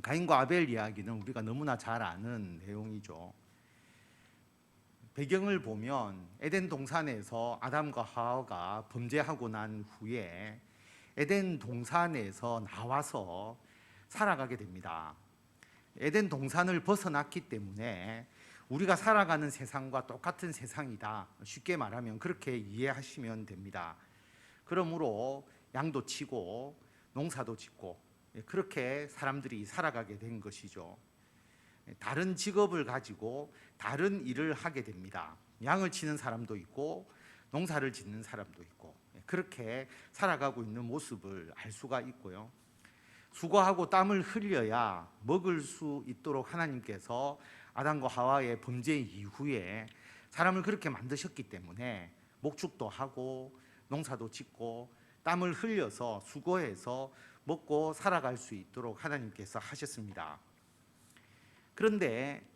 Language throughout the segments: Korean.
가인과 아벨 이야기는 우리가 너무나 잘 아는 내용이죠. 배경을 보면 에덴 동산에서 아담과 하와가 범죄하고 난 후에 에덴 동산에서 나와서 살아가게 됩니다. 에덴 동산을 벗어났기 때문에 우리가 살아가는 세상과 똑같은 세상이다. 쉽게 말하면 그렇게 이해하시면 됩니다. 그러므로 양도 치고 농사도 짓고 그렇게 사람들이 살아가게 된 것이죠. 다른 직업을 가지고 다른 일을 하게 됩니다. 양을 치는 사람도 있고 농사를 짓는 사람도 있고 그렇게 살아가고 있는 모습을 알 수가 있고요. 수고하고 땀을 흘려야 먹을 수 있도록 하나님께서 아담과 하와의 범죄 이후에 사람을 그렇게 만드셨기 때문에 목축도 하고 농사도 짓고 땀을 흘려서 수고해서 먹고 살아갈 수 있도록 하나님께서 하셨습니다. 그런데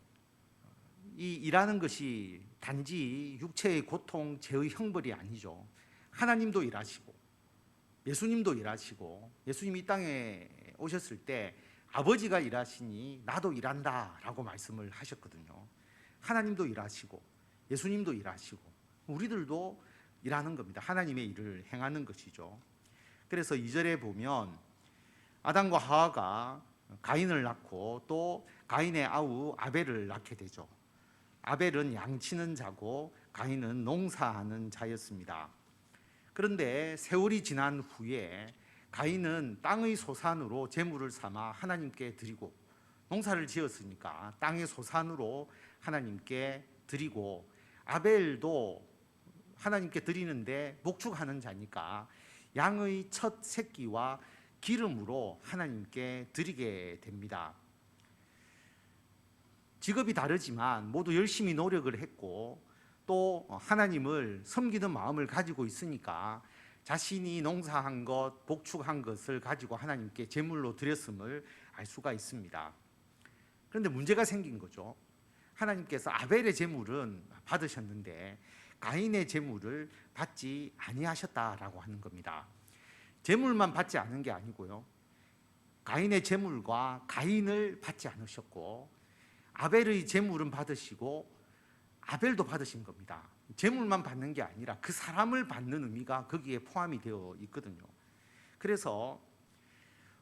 이 일하는 것이 단지 육체의 고통, 죄의 형벌이 아니죠. 하나님도 일하시고 예수님도 일하시고, 예수님이 이 땅에 오셨을 때 아버지가 일하시니 나도 일한다 라고 말씀을 하셨거든요. 하나님도 일하시고 예수님도 일하시고 우리들도 일하는 겁니다. 하나님의 일을 행하는 것이죠. 그래서 2절에 보면 아담과 하와가 가인을 낳고 또 가인의 아우 아벨을 낳게 되죠. 아벨은 양치는 자고 가인은 농사하는 자였습니다. 그런데 세월이 지난 후에 가인은 땅의 소산으로 제물을 삼아 하나님께 드리고, 농사를 지었으니까 땅의 소산으로 하나님께 드리고, 아벨도 하나님께 드리는데 목축하는 자니까 양의 첫 새끼와 기름으로 하나님께 드리게 됩니다. 직업이 다르지만 모두 열심히 노력을 했고 또 하나님을 섬기는 마음을 가지고 있으니까 자신이 농사한 것, 복축한 것을 가지고 하나님께 제물로 드렸음을 알 수가 있습니다. 그런데 문제가 생긴 거죠. 하나님께서 아벨의 제물은 받으셨는데 가인의 제물을 받지 아니하셨다라고 하는 겁니다. 제물만 받지 않은 게 아니고요, 가인의 제물과 가인을 받지 않으셨고 아벨의 제물은 받으시고 아벨도 받으신 겁니다. 제물만 받는 게 아니라 그 사람을 받는 의미가 거기에 포함이 되어 있거든요. 그래서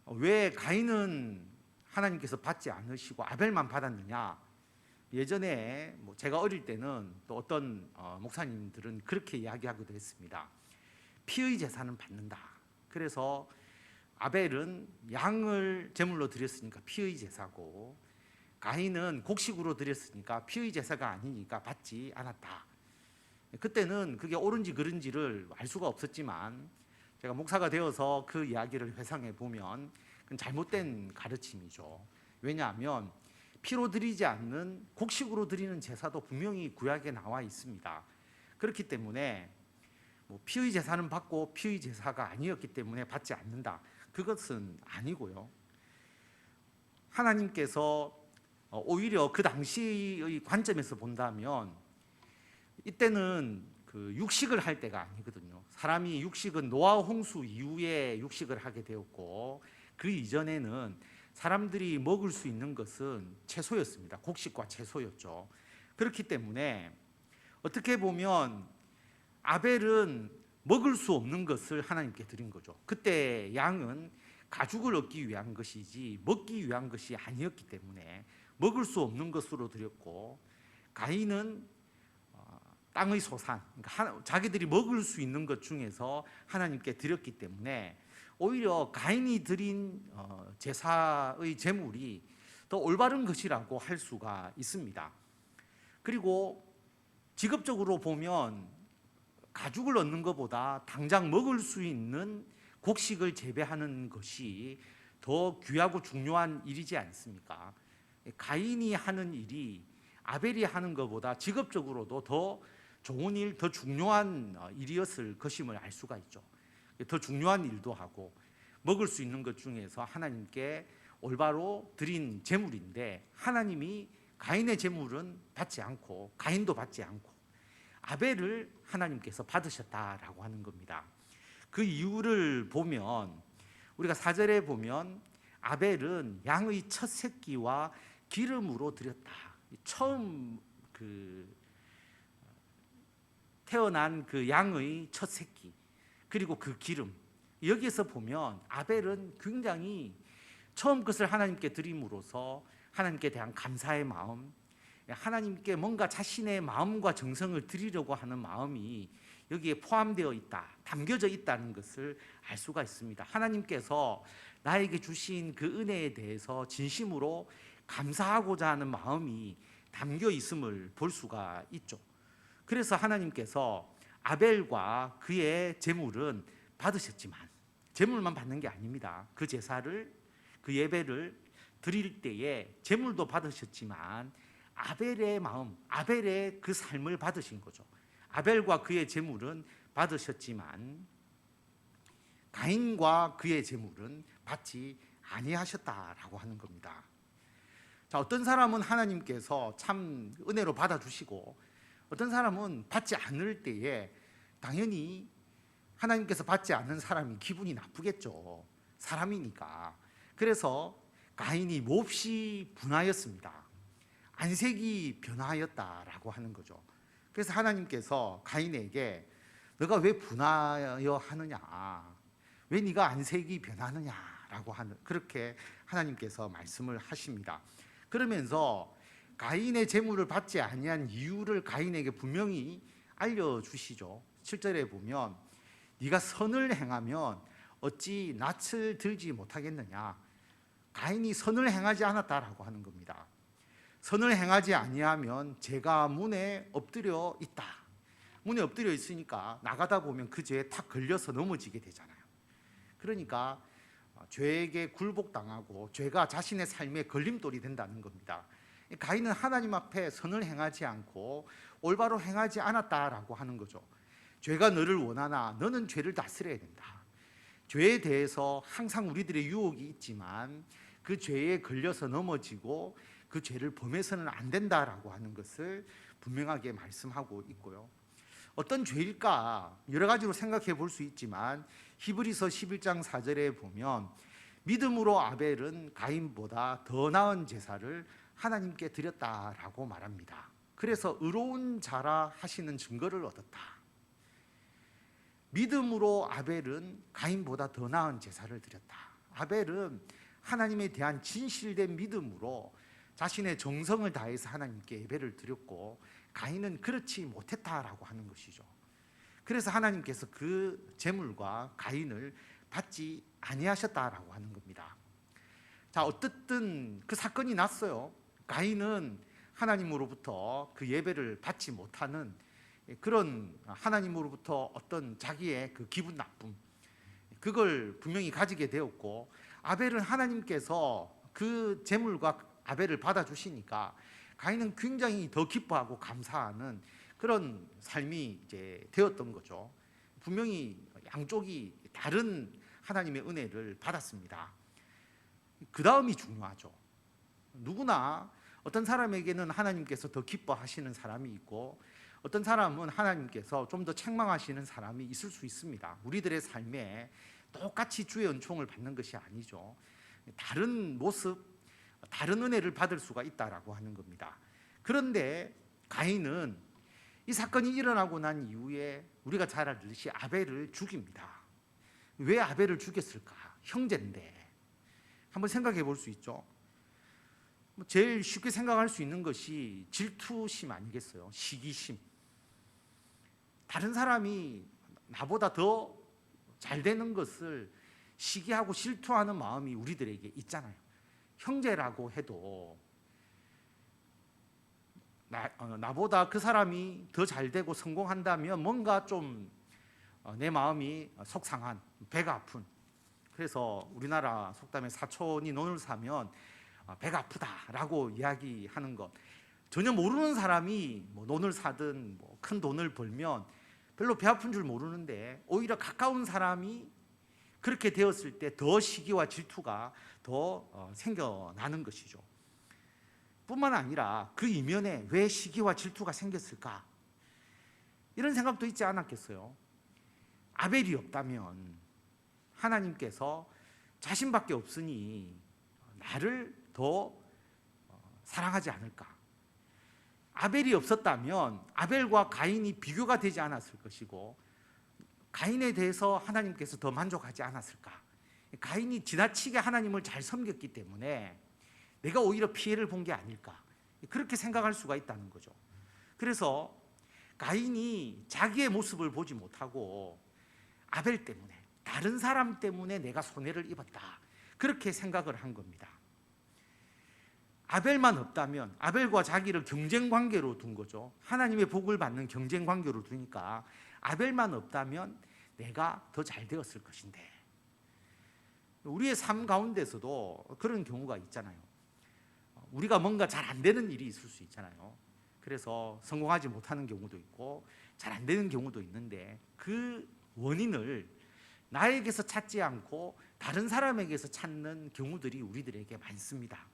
왜 가인은 하나님께서 받지 않으시고 아벨만 받았느냐? 예전에 제가 어릴 때는 또 어떤 목사님들은 그렇게 이야기하기도 했습니다. 피의 제사는 받는다. 그래서 아벨은 양을 제물로 드렸으니까 피의 제사고, 가인은 곡식으로 드렸으니까 피의 제사가 아니니까 받지 않았다. 그때는 그게 옳은지 그른지를 알 수가 없었지만 제가 목사가 되어서 그 이야기를 회상해 보면 그건 잘못된 가르침이죠. 왜냐하면 피로 드리지 않는 곡식으로 드리는 제사도 분명히 구약에 나와 있습니다. 그렇기 때문에 피의 제사는 받고 피의 제사가 아니었기 때문에 받지 않는다, 그것은 아니고요. 하나님께서 오히려 그 당시의 관점에서 본다면 이때는 그 육식을 할 때가 아니거든요. 사람이 육식은 노아 홍수 이후에 육식을 하게 되었고 그 이전에는 사람들이 먹을 수 있는 것은 채소였습니다. 곡식과 채소였죠. 그렇기 때문에 어떻게 보면 아벨은 먹을 수 없는 것을 하나님께 드린 거죠. 그때 양은 가죽을 얻기 위한 것이지 먹기 위한 것이 아니었기 때문에 먹을 수 없는 것으로 드렸고, 가인은 땅의 소산, 그러니까 자기들이 먹을 수 있는 것 중에서 하나님께 드렸기 때문에 오히려 가인이 드린 제사의 제물이 더 올바른 것이라고 할 수가 있습니다. 그리고 직업적으로 보면 가죽을 얻는 것보다 당장 먹을 수 있는 곡식을 재배하는 것이 더 귀하고 중요한 일이지 않습니까? 가인이 하는 일이 아벨이 하는 것보다 직업적으로도 더 좋은 일, 더 중요한 일이었을 것임을 알 수가 있죠. 더 중요한 일도 하고 먹을 수 있는 것 중에서 하나님께 올바로 드린 제물인데 하나님이 가인의 제물은 받지 않고 가인도 받지 않고 아벨을 하나님께서 받으셨다라고 하는 겁니다. 그 이유를 보면 우리가 4절에 보면 아벨은 양의 첫 새끼와 기름으로 드렸다. 처음 태어난 그 양의 첫 새끼, 그리고 그 기름. 여기에서 보면 아벨은 굉장히 처음 것을 하나님께 드림으로써 하나님께 대한 감사의 마음, 하나님께 뭔가 자신의 마음과 정성을 드리려고 하는 마음이 여기에 포함되어 있다, 담겨져 있다는 것을 알 수가 있습니다. 하나님께서 나에게 주신 그 은혜에 대해서 진심으로 감사하고자 하는 마음이 담겨 있음을 볼 수가 있죠. 그래서 하나님께서 아벨과 그의 제물은 받으셨지만 제물만 받는 게 아닙니다. 그 제사를, 그 예배를 드릴 때에 제물도 받으셨지만 아벨의 마음, 아벨의 그 삶을 받으신 거죠. 아벨과 그의 제물은 받으셨지만 가인과 그의 제물은 받지 아니하셨다라고 하는 겁니다. 자, 어떤 사람은 하나님께서 참 은혜로 받아주시고 어떤 사람은 받지 않을 때에 당연히 하나님께서 받지 않는 사람이 기분이 나쁘겠죠. 사람이니까. 그래서 가인이 몹시 분하였습니다. 안색이 변하였다라고 하는 거죠. 그래서 하나님께서 가인에게 너가 왜 분하여 하느냐, 왜 네가 안색이 변하느냐라고 하는, 그렇게 하나님께서 말씀을 하십니다. 그러면서 가인의 제물을 받지 아니한 이유를 가인에게 분명히 알려주시죠. 7절에 보면 네가 선을 행하면 어찌 낯을 들지 못하겠느냐. 가인이 선을 행하지 않았다라고 하는 겁니다. 선을 행하지 아니하면 죄가 문에 엎드려 있다. 문에 엎드려 있으니까 나가다 보면 그 죄에 탁 걸려서 넘어지게 되잖아요. 그러니까 죄에게 굴복당하고 죄가 자신의 삶에 걸림돌이 된다는 겁니다. 가인은 하나님 앞에 선을 행하지 않고 올바로 행하지 않았다라고 하는 거죠. 죄가 너를 원하나 너는 죄를 다스려야 된다. 죄에 대해서 항상 우리들의 유혹이 있지만 그 죄에 걸려서 넘어지고 그 죄를 범해서는 안 된다라고 하는 것을 분명하게 말씀하고 있고요. 어떤 죄일까 여러 가지로 생각해 볼 수 있지만 히브리서 11장 4절에 보면 믿음으로 아벨은 가인보다 더 나은 제사를 하나님께 드렸다라고 말합니다. 그래서 의로운 자라 하시는 증거를 얻었다. 믿음으로 아벨은 가인보다 더 나은 제사를 드렸다. 아벨은 하나님에 대한 진실된 믿음으로 자신의 정성을 다해서 하나님께 예배를 드렸고 가인은 그렇지 못했다라고 하는 것이죠. 그래서 하나님께서 그 제물과 가인을 받지 아니하셨다라고 하는 겁니다. 자, 어쨌든 그 사건이 났어요. 가인은 하나님으로부터 그 예배를 받지 못하는 그런 하나님으로부터 어떤 자기의 그 기분 나쁨, 그걸 분명히 가지게 되었고, 아벨은 하나님께서 그 제물과 아벨을 받아주시니까 가인은 굉장히 더 기뻐하고 감사하는 그런 삶이 이제 되었던 거죠. 분명히 양쪽이 다른 하나님의 은혜를 받았습니다. 그 다음이 중요하죠. 누구나 어떤 사람에게는 하나님께서 더 기뻐하시는 사람이 있고 어떤 사람은 하나님께서 좀 더 책망하시는 사람이 있을 수 있습니다. 우리들의 삶에 똑같이 주의 은총을 받는 것이 아니죠. 다른 모습, 다른 은혜를 받을 수가 있다라고 하는 겁니다. 그런데 가인은 이 사건이 일어나고 난 이후에 우리가 잘 알듯이 아벨을 죽입니다. 왜 아벨을 죽였을까? 형제인데. 한번 생각해 볼 수 있죠. 제일 쉽게 생각할 수 있는 것이 질투심 아니겠어요? 시기심. 다른 사람이 나보다 더 잘 되는 것을 시기하고 질투하는 마음이 우리들에게 있잖아요. 형제라고 해도 나보다 그 사람이 더 잘 되고 성공한다면 뭔가 좀 내 마음이 속상한, 배가 아픈. 그래서 우리나라 속담에 사촌이 논을 사면 배가 아프다라고 이야기하는 것. 전혀 모르는 사람이 뭐 논을 사든 뭐 큰 돈을 벌면 별로 배 아픈 줄 모르는데 오히려 가까운 사람이 그렇게 되었을 때 더 시기와 질투가 더 생겨나는 것이죠. 뿐만 아니라 그 이면에 왜 시기와 질투가 생겼을까? 이런 생각도 있지 않았겠어요? 아벨이 없다면 하나님께서 자신밖에 없으니 나를 더 사랑하지 않을까? 아벨이 없었다면 아벨과 가인이 비교가 되지 않았을 것이고 가인에 대해서 하나님께서 더 만족하지 않았을까? 가인이 지나치게 하나님을 잘 섬겼기 때문에 내가 오히려 피해를 본 게 아닐까? 그렇게 생각할 수가 있다는 거죠. 그래서 가인이 자기의 모습을 보지 못하고 아벨 때문에, 다른 사람 때문에 내가 손해를 입었다, 그렇게 생각을 한 겁니다. 아벨만 없다면, 아벨과 자기를 경쟁 관계로 둔 거죠. 하나님의 복을 받는 경쟁 관계로 두니까 아벨만 없다면 내가 더 잘 되었을 것인데, 우리의 삶 가운데서도 그런 경우가 있잖아요. 우리가 뭔가 잘 안 되는 일이 있을 수 있잖아요. 그래서 성공하지 못하는 경우도 있고 잘 안 되는 경우도 있는데, 그 원인을 나에게서 찾지 않고 다른 사람에게서 찾는 경우들이 우리들에게 많습니다.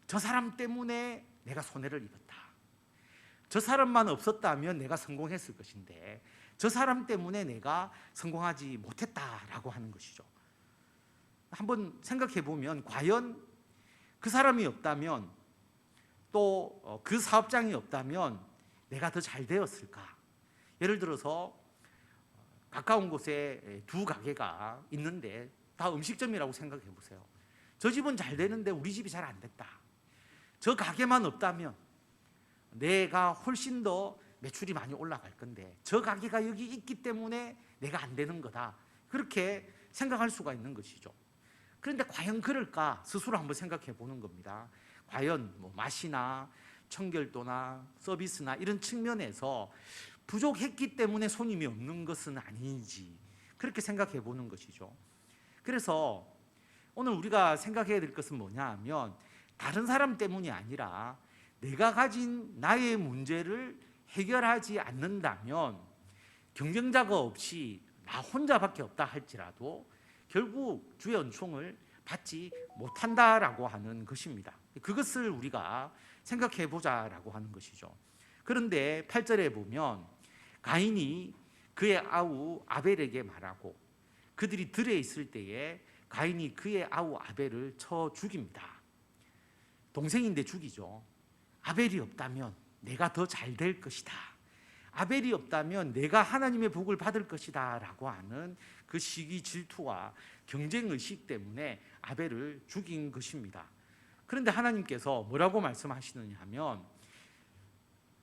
저 사람 때문에 내가 손해를 입었다. 저 사람만 없었다면 내가 성공했을 것인데 저 사람 때문에 내가 성공하지 못했다라고 하는 것이죠. 한번 생각해 보면 과연 그 사람이 없다면, 또 그 사업장이 없다면 내가 더 잘 되었을까? 예를 들어서 가까운 곳에 두 가게가 있는데 다 음식점이라고 생각해 보세요. 저 집은 잘 되는데 우리 집이 잘 안 됐다. 저 가게만 없다면 내가 훨씬 더 매출이 많이 올라갈 건데 저 가게가 여기 있기 때문에 내가 안 되는 거다, 그렇게 생각할 수가 있는 것이죠. 그런데 과연 그럴까 스스로 한번 생각해 보는 겁니다. 과연 맛이나 청결도나 서비스나 이런 측면에서 부족했기 때문에 손님이 없는 것은 아닌지, 그렇게 생각해 보는 것이죠. 그래서 오늘 우리가 생각해야 될 것은 뭐냐 하면, 다른 사람 때문이 아니라 내가 가진 나의 문제를 해결하지 않는다면 경쟁자가 없이 나 혼자밖에 없다 할지라도 결국 주의 은총을 받지 못한다라고 하는 것입니다. 그것을 우리가 생각해 보자라고 하는 것이죠. 그런데 8절에 보면 가인이 그의 아우 아벨에게 말하고, 그들이 들에 있을 때에 가인이 그의 아우 아벨을 쳐 죽입니다. 동생인데 죽이죠. 아벨이 없다면 내가 더 잘 될 것이다, 아벨이 없다면 내가 하나님의 복을 받을 것이다 라고 하는 그 시기 질투와 경쟁의식 때문에 아벨을 죽인 것입니다. 그런데 하나님께서 뭐라고 말씀하시느냐 하면,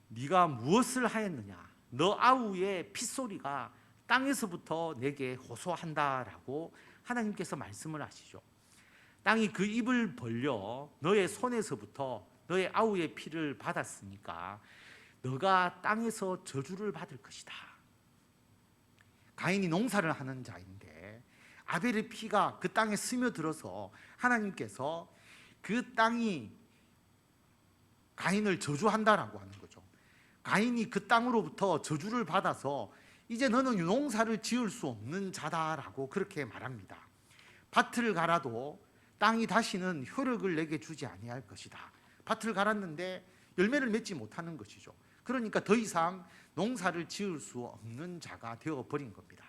네가 무엇을 하였느냐, 너 아우의 핏소리가 땅에서부터 내게 호소한다라고 하나님께서 말씀을 하시죠. 땅이 그 입을 벌려 너의 손에서부터 너의 아우의 피를 받았으니까 너가 땅에서 저주를 받을 것이다. 가인이 농사를 하는 자인데 아벨의 피가 그 땅에 스며들어서 하나님께서 그 땅이 가인을 저주한다라고 하는 거죠. 가인이 그 땅으로부터 저주를 받아서 이제 너는 농사를 지을 수 없는 자다라고 그렇게 말합니다. 밭을 갈아도 땅이 다시는 효력을 내게 주지 아니할 것이다. 밭을 갈았는데 열매를 맺지 못하는 것이죠. 그러니까 더 이상 농사를 지을 수 없는 자가 되어버린 겁니다.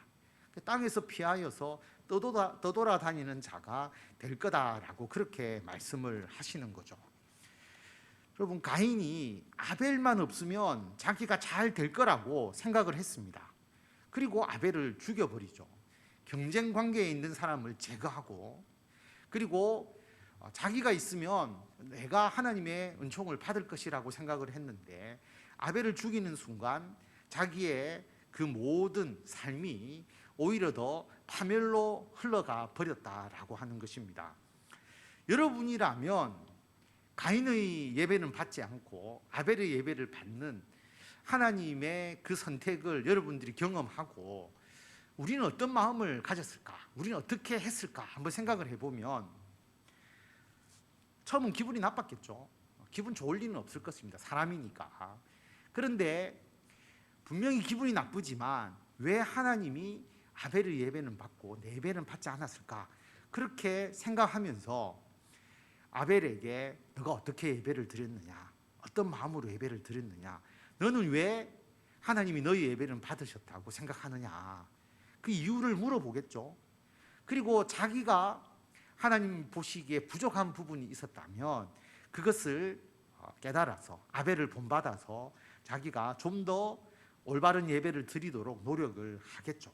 땅에서 피하여서 떠돌아다니는 자가 될 거다라고 그렇게 말씀을 하시는 거죠. 여러분, 가인이 아벨만 없으면 자기가 잘 될 거라고 생각을 했습니다. 그리고 아벨을 죽여버리죠. 경쟁 관계에 있는 사람을 제거하고, 그리고 자기가 있으면 내가 하나님의 은총을 받을 것이라고 생각을 했는데 아벨을 죽이는 순간 자기의 그 모든 삶이 오히려 더 파멸로 흘러가 버렸다라고 하는 것입니다. 여러분이라면 가인의 예배는 받지 않고 아벨의 예배를 받는 하나님의 그 선택을 여러분들이 경험하고 우리는 어떤 마음을 가졌을까? 우리는 어떻게 했을까? 한번 생각을 해보면 처음은 기분이 나빴겠죠. 기분 좋을 리는 없을 것입니다. 사람이니까. 그런데 분명히 기분이 나쁘지만 왜 하나님이 아벨의 예배는 받고 내 예배는 받지 않았을까? 그렇게 생각하면서 아벨에게 너가 어떻게 예배를 드렸느냐? 어떤 마음으로 예배를 드렸느냐? 너는 왜 하나님이 너희 예배를 받으셨다고 생각하느냐? 그 이유를 물어보겠죠. 그리고 자기가 하나님 보시기에 부족한 부분이 있었다면 그것을 깨달아서 아벨을 본받아서 자기가 좀 더 올바른 예배를 드리도록 노력을 하겠죠.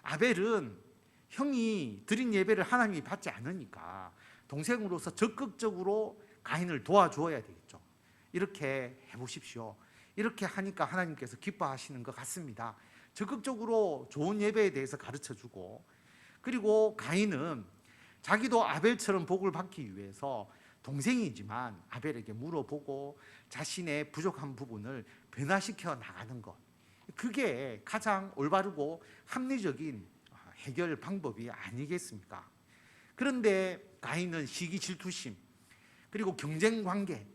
아벨은 형이 드린 예배를 하나님이 받지 않으니까 동생으로서 적극적으로 가인을 도와주어야 되겠죠. 이렇게 해보십시오. 이렇게 하니까 하나님께서 기뻐하시는 것 같습니다. 적극적으로 좋은 예배에 대해서 가르쳐주고, 그리고 가인은 자기도 아벨처럼 복을 받기 위해서 동생이지만 아벨에게 물어보고 자신의 부족한 부분을 변화시켜 나가는 것, 그게 가장 올바르고 합리적인 해결 방법이 아니겠습니까? 그런데 가인은 시기 질투심, 그리고 경쟁 관계,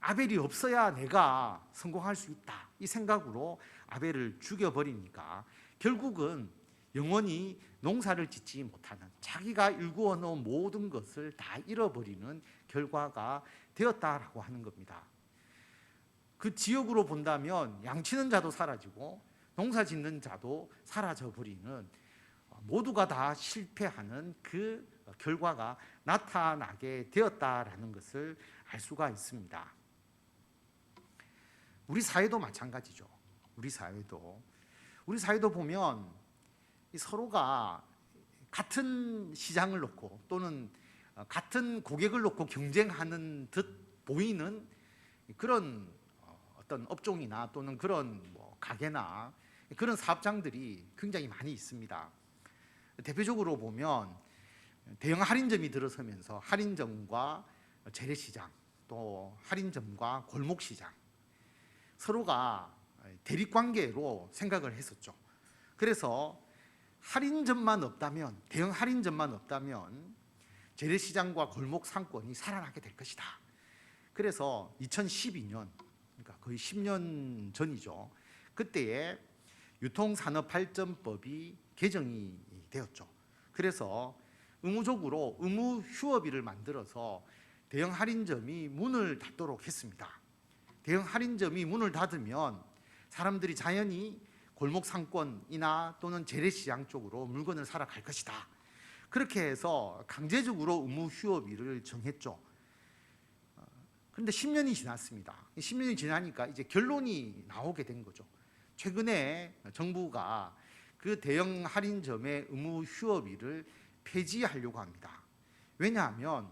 아벨이 없어야 내가 성공할 수 있다, 이 생각으로 아벨을 죽여버리니까 결국은 영원히 농사를 짓지 못하는, 자기가 일구어 놓은 모든 것을 다 잃어버리는 결과가 되었다라고 하는 겁니다. 그 지역으로 본다면 양치는 자도 사라지고 농사 짓는 자도 사라져버리는, 모두가 다 실패하는 그 결과가 나타나게 되었다라는 것을 알 수가 있습니다. 우리 사회도 마찬가지죠. 우리 사회도 보면 서로가 같은 시장을 놓고 또는 같은 고객을 놓고 경쟁하는 듯 보이는 그런 어떤 업종이나 또는 그런 가게나 그런 사업장들이 굉장히 많이 있습니다. 대표적으로 보면 대형 할인점이 들어서면서 할인점과 재래시장, 또 할인점과 골목시장, 서로가 대립관계로 생각을 했었죠. 그래서 할인점만 없다면, 대형 할인점만 없다면 재래시장과 골목 상권이 살아나게 될 것이다. 그래서 2012년, 그러니까 거의 10년 전이죠. 그때에 유통산업발전법이 개정이 되었죠. 그래서 의무적으로 의무 휴업일을 만들어서 대형 할인점이 문을 닫도록 했습니다. 대형 할인점이 문을 닫으면 사람들이 자연히 골목 상권이나 또는 재래시장 쪽으로 물건을 사러 갈 것이다. 그렇게 해서 강제적으로 의무 휴업일을 정했죠. 그런데 10년이 지났습니다. 10년이 지나니까 이제 결론이 나오게 된 거죠. 최근에 정부가 그 대형 할인점의 의무 휴업일을 폐지하려고 합니다. 왜냐하면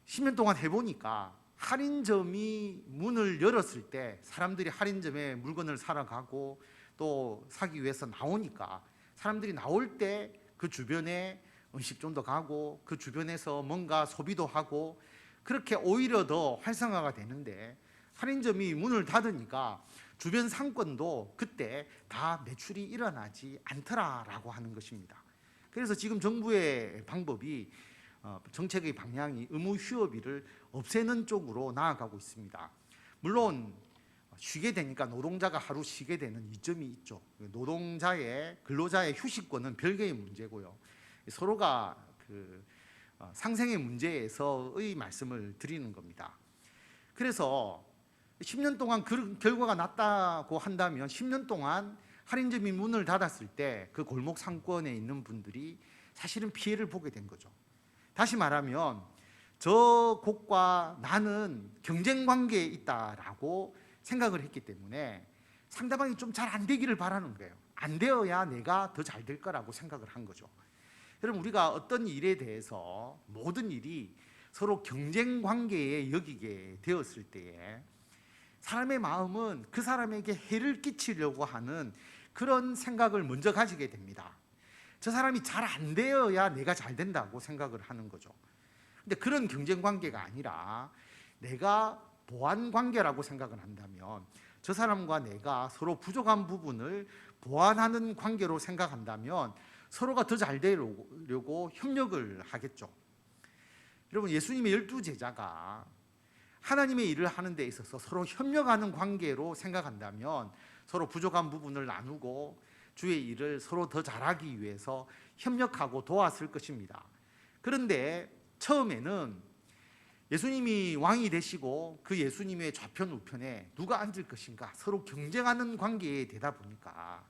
10년 동안 해보니까 할인점이 문을 열었을 때 사람들이 할인점에 물건을 사러 가고 또 사기 위해서 나오니까 사람들이 나올 때 그 주변에 음식점도 가고 그 주변에서 뭔가 소비도 하고 그렇게 오히려 더 활성화가 되는데, 할인점이 문을 닫으니까 주변 상권도 그때 다 매출이 일어나지 않더라라고 하는 것입니다. 그래서 지금 정부의 방법이, 정책의 방향이 의무 휴업일을 없애는 쪽으로 나아가고 있습니다. 물론 쉬게 되니까 노동자가 하루 쉬게 되는 이점이 있죠. 근로자의 휴식권은 별개의 문제고요. 서로가 상생의 문제에서의 말씀을 드리는 겁니다. 그래서 10년 동안 그 결과가 났다고 한다면 10년 동안 할인점이 문을 닫았을 때 그 골목 상권에 있는 분들이 사실은 피해를 보게 된 거죠. 다시 말하면 저 곳과 나는 경쟁 관계에 있다라고 생각을 했기 때문에 상대방이 좀 잘 안 되기를 바라는 거예요. 안 되어야 내가 더 잘 될 거라고 생각을 한 거죠. 여러분, 우리가 어떤 일에 대해서 모든 일이 서로 경쟁 관계에 여기게 되었을 때에 사람의 마음은 그 사람에게 해를 끼치려고 하는 그런 생각을 먼저 가지게 됩니다. 저 사람이 잘 안 되어야 내가 잘 된다고 생각을 하는 거죠. 근데 그런 경쟁 관계가 아니라 내가 보완 관계라고 생각을 한다면, 저 사람과 내가 서로 부족한 부분을 보완하는 관계로 생각한다면 서로가 더 잘 되려고 협력을 하겠죠. 여러분, 예수님의 12제자가 하나님의 일을 하는 데 있어서 서로 협력하는 관계로 생각한다면 서로 부족한 부분을 나누고 주의 일을 서로 더 잘하기 위해서 협력하고 도왔을 것입니다. 그런데 처음에는 예수님이 왕이 되시고 그 예수님의 좌편 우편에 누가 앉을 것인가 서로 경쟁하는 관계에 되다 보니까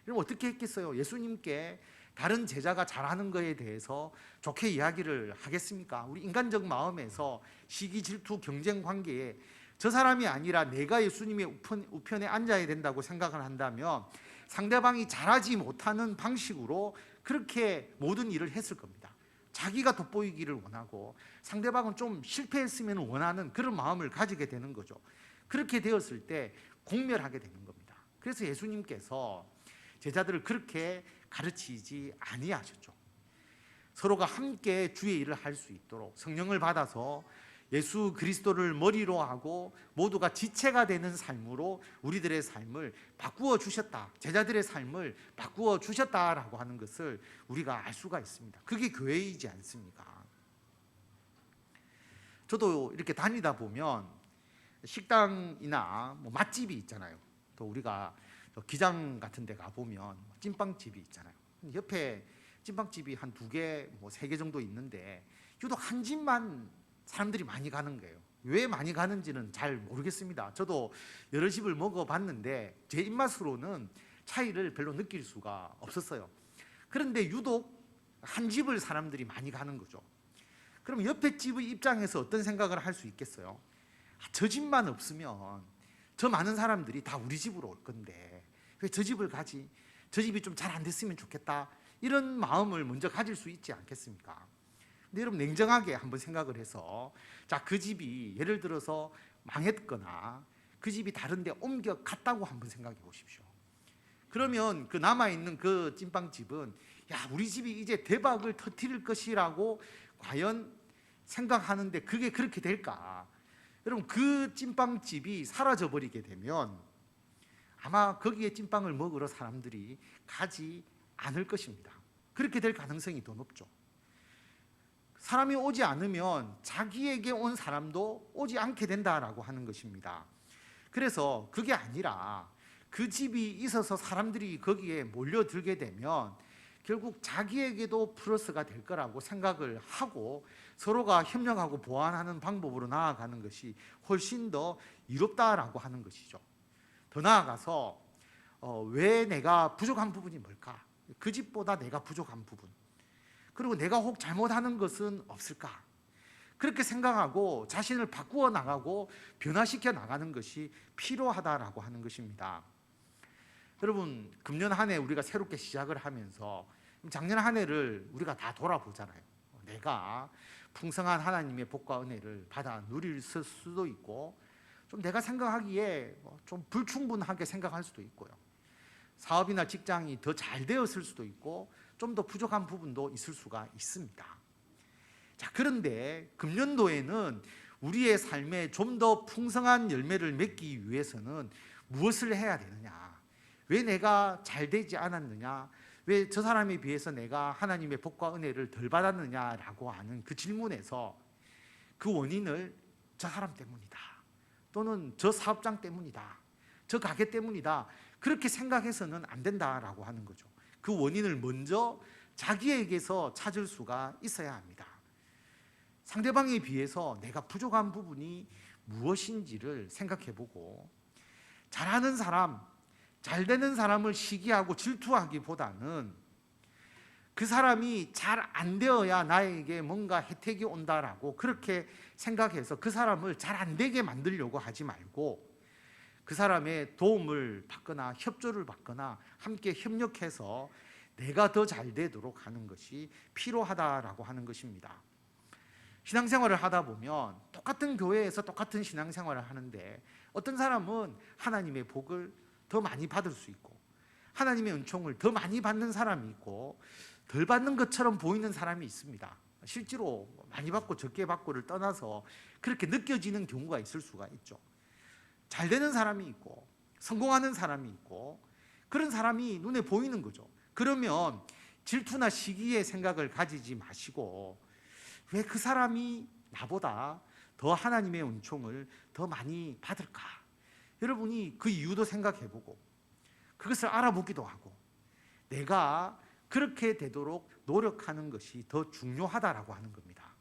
여러분 어떻게 했겠어요? 예수님께 다른 제자가 잘하는 거에 대해서 좋게 이야기를 하겠습니까? 우리 인간적 마음에서 시기, 질투, 경쟁 관계에 저 사람이 아니라 내가 예수님의 우편에 앉아야 된다고 생각을 한다면 상대방이 잘하지 못하는 방식으로 그렇게 모든 일을 했을 겁니다. 자기가 돋보이기를 원하고 상대방은 좀 실패했으면 원하는 그런 마음을 가지게 되는 거죠. 그렇게 되었을 때 공멸하게 되는 겁니다. 그래서 예수님께서 제자들을 그렇게 가르치지 아니하셨죠. 서로가 함께 주의 일을 할 수 있도록 성령을 받아서 예수 그리스도를 머리로 하고 모두가 지체가 되는 삶으로 우리들의 삶을 바꾸어 주셨다, 제자들의 삶을 바꾸어 주셨다라고 하는 것을 우리가 알 수가 있습니다. 그게 교회이지 않습니까? 저도 이렇게 다니다 보면 식당이나 뭐 맛집이 있잖아요. 또 우리가 기장 같은 데 가보면 찐빵집이 있잖아요. 옆에 찐빵집이 한 2개, 뭐 3개 정도 있는데 유독 한 집만 사람들이 많이 가는 거예요. 왜 많이 가는지는 잘 모르겠습니다. 저도 여러 집을 먹어봤는데 제 입맛으로는 차이를 별로 느낄 수가 없었어요. 그런데 유독 한 집을 사람들이 많이 가는 거죠. 그럼 옆에 집의 입장에서 어떤 생각을 할 수 있겠어요? 저 집만 없으면 저 많은 사람들이 다 우리 집으로 올 건데 왜 저 집을 가지? 저 집이 좀 잘 안 됐으면 좋겠다, 이런 마음을 먼저 가질 수 있지 않겠습니까? 근데 여러분 냉정하게 한번 생각을 해서 자, 그 집이 예를 들어서 망했거나 그 집이 다른 데 옮겨갔다고 한번 생각해 보십시오. 그러면 그 남아있는 그 찐빵집은 야, 우리 집이 이제 대박을 터뜨릴 것이라고 과연 생각하는데 그게 그렇게 될까? 여러분 그 찐빵집이 사라져 버리게 되면 아마 거기에 찐빵을 먹으러 사람들이 가지 않을 것입니다. 그렇게 될 가능성이 더 높죠. 사람이 오지 않으면 자기에게 온 사람도 오지 않게 된다라고 하는 것입니다. 그래서 그게 아니라 그 집이 있어서 사람들이 거기에 몰려들게 되면 결국 자기에게도 플러스가 될 거라고 생각을 하고 서로가 협력하고 보완하는 방법으로 나아가는 것이 훨씬 더 이롭다라고 하는 것이죠. 더 나아가서 왜 내가 부족한 부분이 뭘까? 그 집보다 내가 부족한 부분, 그리고 내가 혹 잘못하는 것은 없을까? 그렇게 생각하고 자신을 바꾸어 나가고 변화시켜 나가는 것이 필요하다라고 하는 것입니다. 여러분 금년 한 해 우리가 새롭게 시작을 하면서 작년 한 해를 우리가 다 돌아보잖아요. 내가 풍성한 하나님의 복과 은혜를 받아 누릴 수도 있고 좀 내가 생각하기에 좀 불충분하게 생각할 수도 있고요. 사업이나 직장이 더 잘 되었을 수도 있고 좀 더 부족한 부분도 있을 수가 있습니다. 자, 그런데 금년도에는 우리의 삶에 좀 더 풍성한 열매를 맺기 위해서는 무엇을 해야 되느냐? 왜 내가 잘 되지 않았느냐? 왜 저 사람에 비해서 내가 하나님의 복과 은혜를 덜 받았느냐라고 하는 그 질문에서 그 원인을 저 사람 때문이다, 또는 저 사업장 때문이다, 저 가게 때문이다, 그렇게 생각해서는 안 된다라고 하는 거죠. 그 원인을 먼저 자기에게서 찾을 수가 있어야 합니다. 상대방에 비해서 내가 부족한 부분이 무엇인지를 생각해보고 잘하는 사람, 잘 되는 사람을 시기하고 질투하기보다는 그 사람이 잘 안 되어야 나에게 뭔가 혜택이 온다라고 그렇게 생각해서 그 사람을 잘 안 되게 만들려고 하지 말고 그 사람의 도움을 받거나 협조를 받거나 함께 협력해서 내가 더 잘 되도록 하는 것이 필요하다라고 하는 것입니다. 신앙생활을 하다 보면 똑같은 교회에서 똑같은 신앙생활을 하는데 어떤 사람은 하나님의 복을 더 많이 받을 수 있고 하나님의 은총을 더 많이 받는 사람이 있고 덜 받는 것처럼 보이는 사람이 있습니다. 실제로 많이 받고 적게 받고를 떠나서 그렇게 느껴지는 경우가 있을 수가 있죠. 잘 되는 사람이 있고 성공하는 사람이 있고 그런 사람이 눈에 보이는 거죠. 그러면 질투나 시기의 생각을 가지지 마시고 왜 그 사람이 나보다 더 하나님의 은총을 더 많이 받을까? 여러분이 그 이유도 생각해보고 그것을 알아보기도 하고 내가 그렇게 되도록 노력하는 것이 더 중요하다라고 하는 겁니다.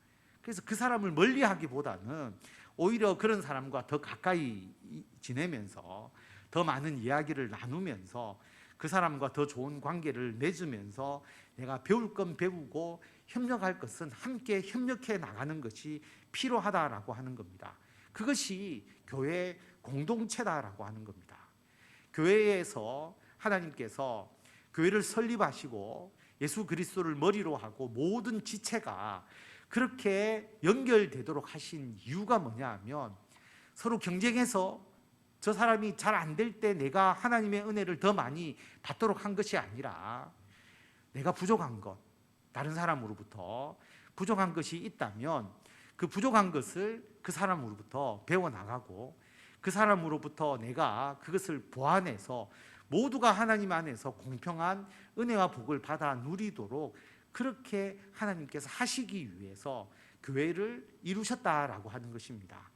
그래서 그 사람을 멀리하기보다는 오히려 그런 사람과 더 가까이 지내면서 더 많은 이야기를 나누면서 그 사람과 더 좋은 관계를 맺으면서 내가 배울 건 배우고 협력할 것은 함께 협력해 나가는 것이 필요하다라고 하는 겁니다. 그것이 교회 공동체다라고 하는 겁니다. 교회에서 하나님께서 교회를 설립하시고 예수 그리스도를 머리로 하고 모든 지체가 그렇게 연결되도록 하신 이유가 뭐냐 하면 서로 경쟁해서 저 사람이 잘 안 될 때 내가 하나님의 은혜를 더 많이 받도록 한 것이 아니라 내가 부족한 것, 다른 사람으로부터 부족한 것이 있다면 그 부족한 것을 그 사람으로부터 배워나가고 그 사람으로부터 내가 그것을 보완해서 모두가 하나님 안에서 공평한 은혜와 복을 받아 누리도록 그렇게 하나님께서 하시기 위해서 교회를 이루셨다라고 하는 것입니다.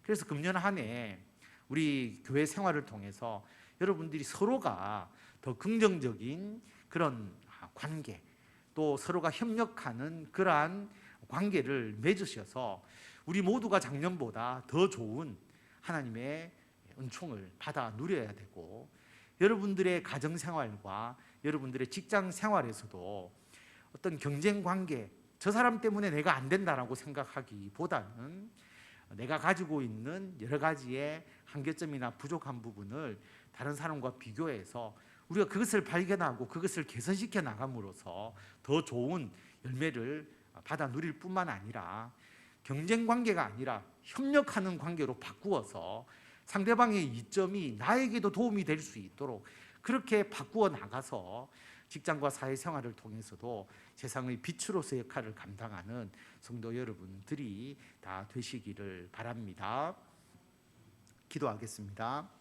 그래서 금년 한 해 우리 교회 생활을 통해서 여러분들이 서로가 더 긍정적인 그런 관계, 또 서로가 협력하는 그러한 관계를 맺으셔서 우리 모두가 작년보다 더 좋은 하나님의 은총을 받아 누려야 되고, 여러분들의 가정생활과 여러분들의 직장생활에서도 어떤 경쟁관계, 저 사람 때문에 내가 안 된다라고 생각하기보다는 내가 가지고 있는 여러 가지의 한계점이나 부족한 부분을 다른 사람과 비교해서 우리가 그것을 발견하고 그것을 개선시켜 나감으로써 더 좋은 열매를 받아 누릴 뿐만 아니라 경쟁 관계가 아니라 협력하는 관계로 바꾸어서 상대방의 이점이 나에게도 도움이 될 수 있도록 그렇게 바꾸어 나가서 직장과 사회생활을 통해서도 세상의 빛으로서 역할을 감당하는 성도 여러분들이 다 되시기를 바랍니다. 기도하겠습니다.